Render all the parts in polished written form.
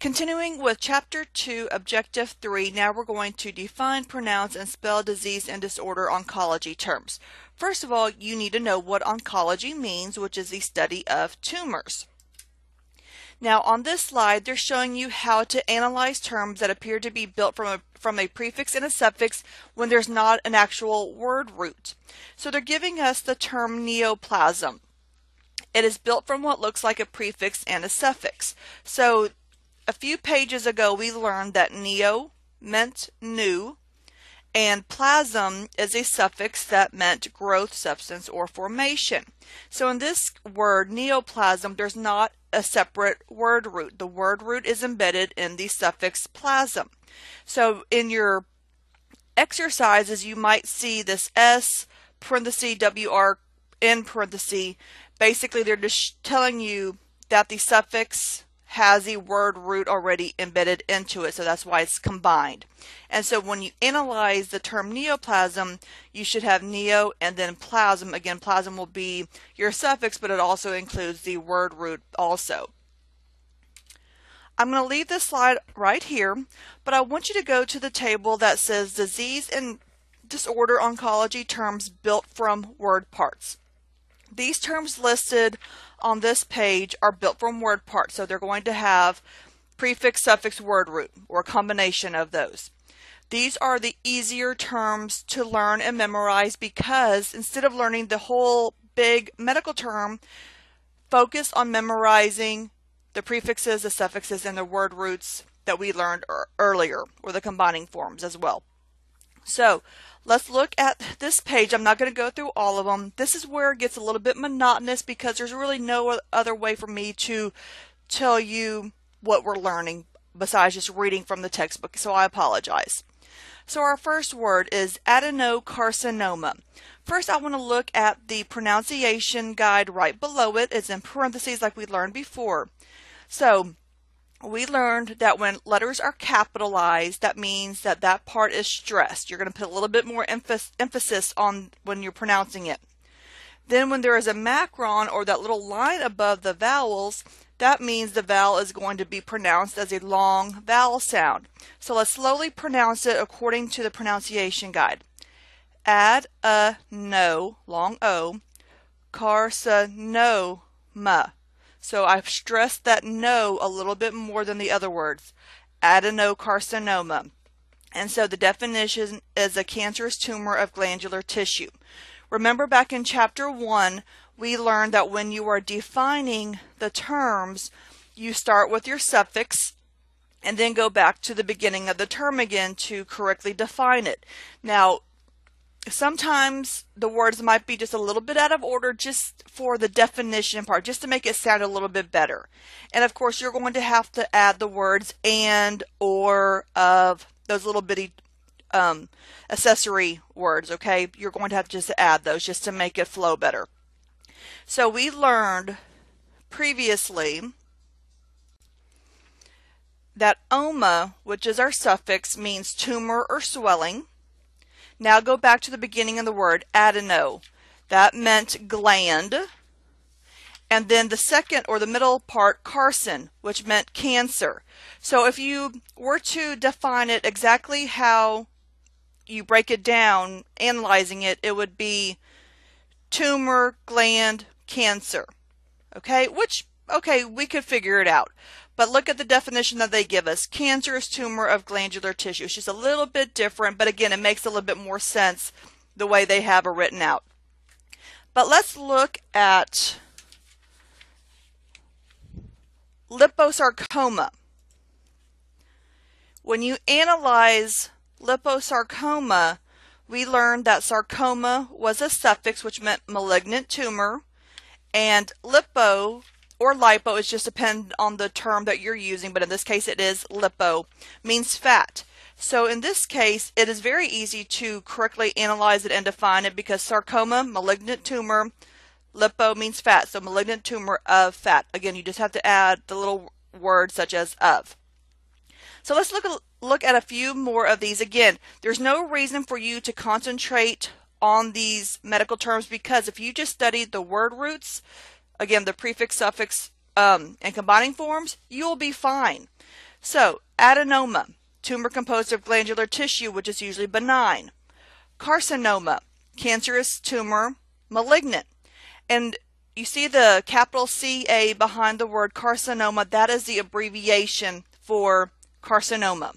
Continuing with Chapter 2, Objective 3, now we're going to define, pronounce, and spell disease and disorder oncology terms. First of all, you need to know what oncology means, which is the study of tumors. Now on this slide, they're showing you how to analyze terms that appear to be built from a prefix and a suffix when there's not an actual word root. So they're giving us the term neoplasm. It is built from what looks like a prefix and a suffix. So a few pages ago, we learned that neo meant new, and plasm is a suffix that meant growth, substance, or formation. So in this word, neoplasm, there's not a separate word root. The word root is embedded in the suffix plasm. So in your exercises, you might see this S, parenthesis, WR, in parenthesis. Basically, they're just telling you that the suffix has a word root already embedded into it, so that's why it's combined. And so when you analyze the term neoplasm, you should have neo and then plasm. Again, plasm will be your suffix, but it also includes the word root also. I'm going to leave this slide right here, but I want you to go to the table that says disease and disorder oncology terms built from word parts. These terms listed on this page are built from word parts, so they're going to have prefix, suffix, word root, or a combination of those. These are the easier terms to learn and memorize because instead of learning the whole big medical term, focus on memorizing the prefixes, the suffixes, and the word roots that we learned earlier, or the combining forms as well. So let's look at this page. I'm not going to go through all of them. This is where it gets a little bit monotonous because there's really no other way for me to tell you what we're learning besides just reading from the textbook, so I apologize. So our first word is adenocarcinoma. First, I want to look at the pronunciation guide right below it. It's in parentheses like we learned before. So we learned that when letters are capitalized, that means that that part is stressed. You're going to put a little bit more emphasis on when you're pronouncing it. Then when there is a macron, or that little line above the vowels, that means the vowel is going to be pronounced as a long vowel sound. So let's slowly pronounce it according to the pronunciation guide. No, long O, carcinoma. So I've stressed that no a little bit more than the other words. Adenocarcinoma. And so the definition is a cancerous tumor of glandular tissue. Remember back in Chapter 1, we learned that when you are defining the terms, you start with your suffix and then go back to the beginning of the term again to correctly define it. Now, sometimes the words might be just a little bit out of order just for the definition part, just to make it sound a little bit better. And of course, you're going to have to add the words and, or, of, those little bitty accessory words, okay? You're going to have to just add those just to make it flow better. So we learned previously that oma, which is our suffix, means tumor or swelling. Now go back to the beginning of the word, adeno. That meant gland. And then the second or the middle part, carcin, which meant cancer. So if you were to define it exactly how you break it down, analyzing it, it would be tumor, gland, cancer. Okay, we could figure it out. But look at the definition that they give us. Cancerous tumor of glandular tissue. It's just a little bit different, but again, it makes a little bit more sense the way they have it written out. But let's look at liposarcoma. When you analyze liposarcoma, we learned that sarcoma was a suffix which meant malignant tumor, and lipo or lipo is just dependent on the term that you're using, but in this case it is lipo, means fat. So in this case, it is very easy to correctly analyze it and define it because sarcoma, malignant tumor, lipo means fat, so malignant tumor of fat. Again, you just have to add the little words such as of. So let's look at a few more of these. Again, there's no reason for you to concentrate on these medical terms because if you just studied the word roots, again, the prefix, suffix, and combining forms, you'll be fine. So, adenoma, tumor composed of glandular tissue, which is usually benign. Carcinoma, cancerous tumor, malignant. And you see the capital CA behind the word carcinoma, that is the abbreviation for carcinoma.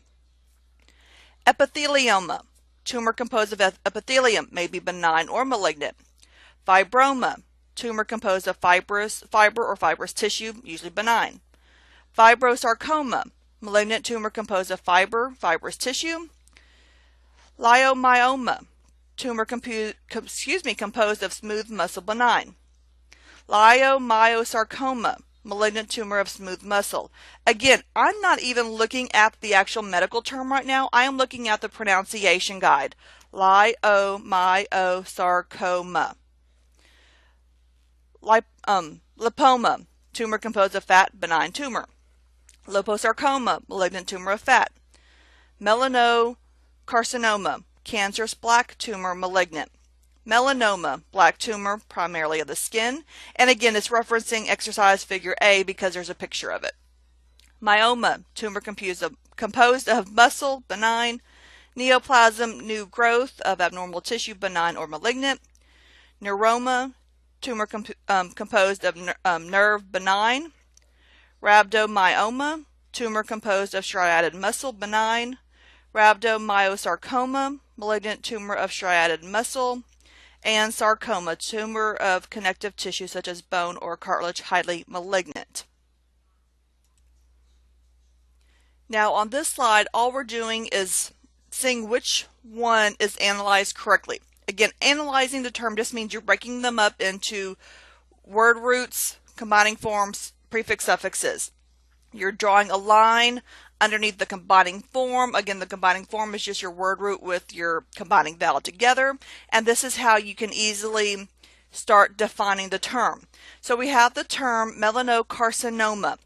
Epithelioma, tumor composed of epithelium, may be benign or malignant. Fibroma, tumor composed of fiber or fibrous tissue, usually benign. Fibrosarcoma, malignant tumor composed of fibrous tissue. Leiomyoma, tumor composed of smooth muscle, benign. Leiomyosarcoma, malignant tumor of smooth muscle. Again, I'm not even looking at the actual medical term right now. I am looking at the pronunciation guide. Leiomyosarcoma. Lipoma, tumor composed of fat, benign tumor. Liposarcoma, malignant tumor of fat. Melanocarcinoma, cancerous black tumor, malignant. Melanoma, black tumor, primarily of the skin. And again, it's referencing exercise figure A because there's a picture of it. Myoma, tumor composed of muscle, benign. Neoplasm, new growth of abnormal tissue, benign or malignant. Neuroma, tumor composed of nerve, benign. Rhabdomyoma, tumor composed of striated muscle, benign. Rhabdomyosarcoma, malignant tumor of striated muscle. And sarcoma, tumor of connective tissue such as bone or cartilage, highly malignant. Now on this slide, all we're doing is seeing which one is analyzed correctly. Again, analyzing the term just means you're breaking them up into word roots, combining forms, prefix, suffixes. You're drawing a line underneath the combining form. Again, the combining form is just your word root with your combining vowel together. And this is how you can easily start defining the term. So we have the term melanocarcinoma.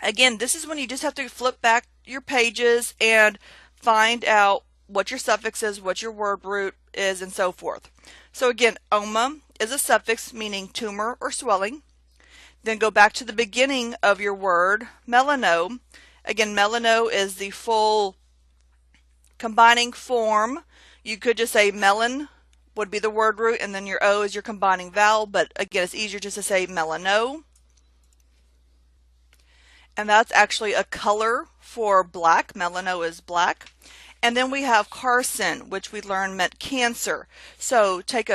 Again, this is when you just have to flip back your pages and find out what your suffix is, what your word root is, and so forth. So again, oma is a suffix meaning tumor or swelling. Then go back to the beginning of your word, melano. Again, melano is the full combining form. You could just say melon would be the word root, and then your O is your combining vowel, but again, it's easier just to say melano. And that's actually a color for black. Melano is black. And then we have carcin, which we learned meant cancer. So take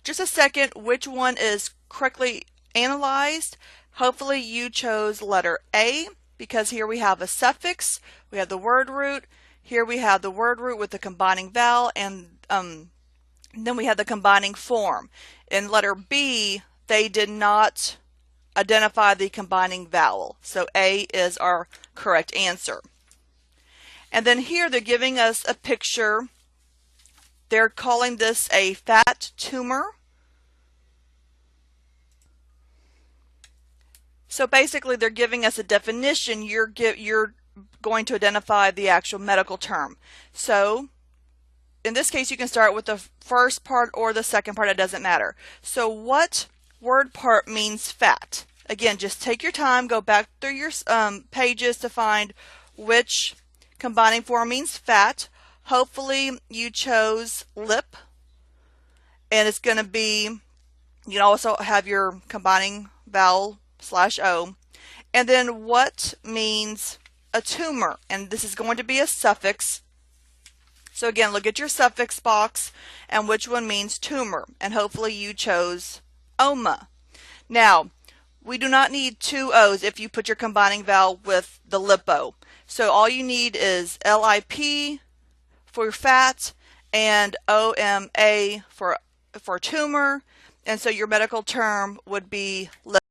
just a second, which one is correctly analyzed. Hopefully you chose letter A, because here we have a suffix, we have the word root, here we have the word root with the combining vowel, and then we have the combining form. In letter B, they did not identify the combining vowel, so A is our correct answer. And then here they're giving us a picture. They're calling this a fat tumor. So basically they're giving us a definition. You're going to identify the actual medical term. So in this case you can start with the first part or the second part, it doesn't matter. So what word part means fat? Again, just take your time, go back through your pages to find which combining form means fat. Hopefully you chose lip, and it's going to be, you can also have your combining vowel /O. And then what means a tumor? And this is going to be a suffix. So again, look at your suffix box and which one means tumor. And hopefully you chose oma. Now, we do not need two O's if you put your combining vowel with the lipo. So all you need is LIP for fat and OMA for tumor. And so your medical term would be lip.